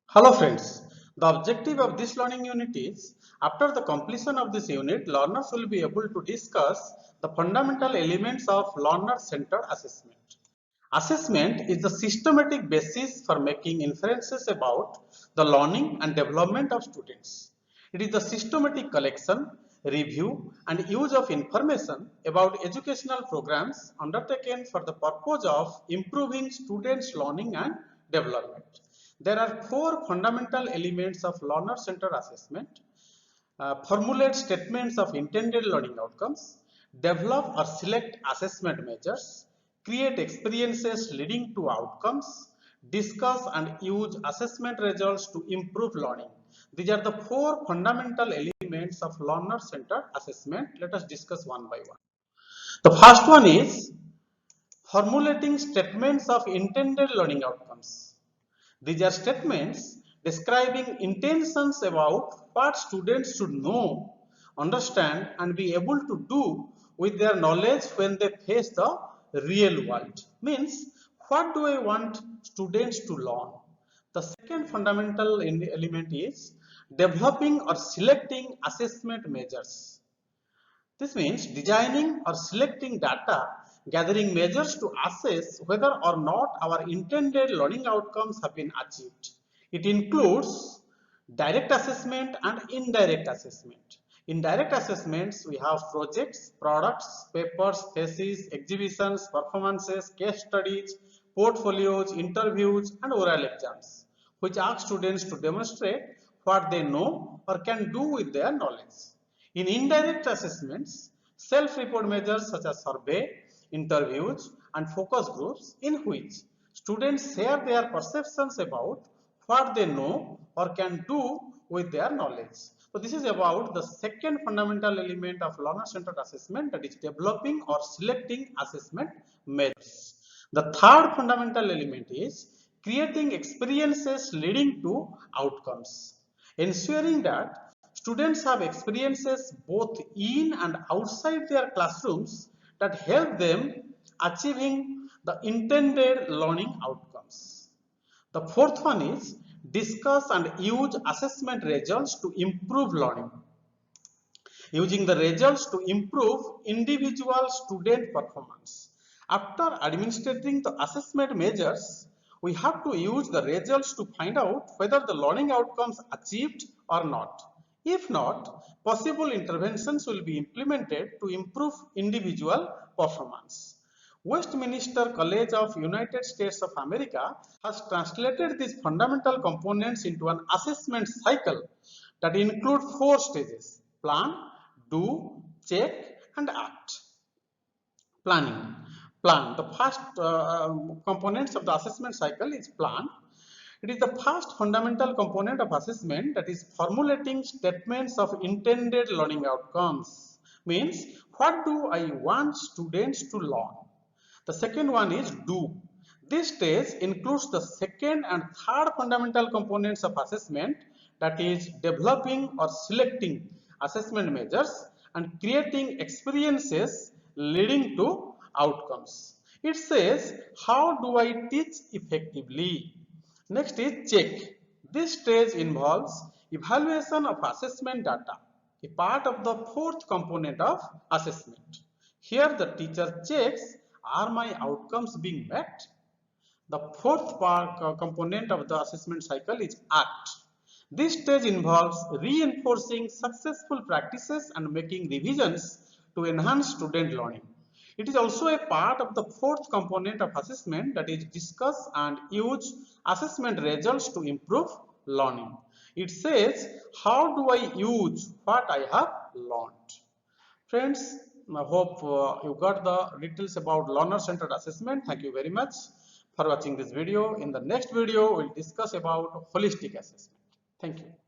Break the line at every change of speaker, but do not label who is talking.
Hello friends, the objective of this learning unit is, after the completion of this unit, learners will be able to discuss the fundamental elements of learner-centered assessment. Assessment is the systematic basis for making inferences about the learning and development of students. It is the systematic collection, review and use of information about educational programs undertaken for the purpose of improving students' learning and development. There are four fundamental elements of learner-centered assessment. Formulate statements of intended learning outcomes, develop or select assessment measures, create experiences leading to outcomes, discuss and use assessment results to improve learning. These are the four fundamental elements of learner-centered assessment. Let us discuss one by one. The first one is formulating statements of intended learning outcomes. These are statements describing intentions about what students should know, understand and be able to do with their knowledge when they face the real world. Means, what do I want students to learn? The second fundamental element is developing or selecting assessment measures. This means designing or selecting data, gathering measures to assess whether or not our intended learning outcomes have been achieved. It includes direct assessment and indirect assessment. In direct assessments, we have projects, products, papers, theses, exhibitions, performances, case studies, portfolios, interviews, and oral exams, which ask students to demonstrate what they know or can do with their knowledge. In indirect assessments, self-report measures such as survey, interviews, and focus groups in which students share their perceptions about what they know or can do with their knowledge. So this is about the second fundamental element of learner-centered assessment, that is developing or selecting assessment measures. The third fundamental element is creating experiences leading to outcomes, ensuring that students have experiences both in and outside their classrooms that help them achieving the intended learning outcomes. The fourth one is discuss and use assessment results to improve learning. Using the results to improve individual student performance. After administering the assessment measures, we have to use the results to find out whether the learning outcomes achieved or not. If not, possible interventions will be implemented to improve individual performance. Westminster College of United States of America has translated these fundamental components into an assessment cycle that include four stages: plan, do, check and act. Planning. Plan. The first components of the assessment cycle is plan. It is the first fundamental component of assessment, that is formulating statements of intended learning outcomes. Means, what do I want students to learn? The second one is do. This stage includes the second and third fundamental components of assessment, that is developing or selecting assessment measures and creating experiences leading to outcomes. It says, how do I teach effectively? Next is check. This stage involves evaluation of assessment data, a part of the fourth component of assessment. Here the teacher checks, are my outcomes being met? The fourth component of the assessment cycle is act. This stage involves reinforcing successful practices and making revisions to enhance student learning. It is also a part of the fourth component of assessment, that is discuss and use assessment results to improve learning. It says, how do I use what I have learned? Friends, I hope you got the details about learner-centered assessment. Thank you very much for watching this video. In the next video, we'll discuss about holistic assessment. Thank you.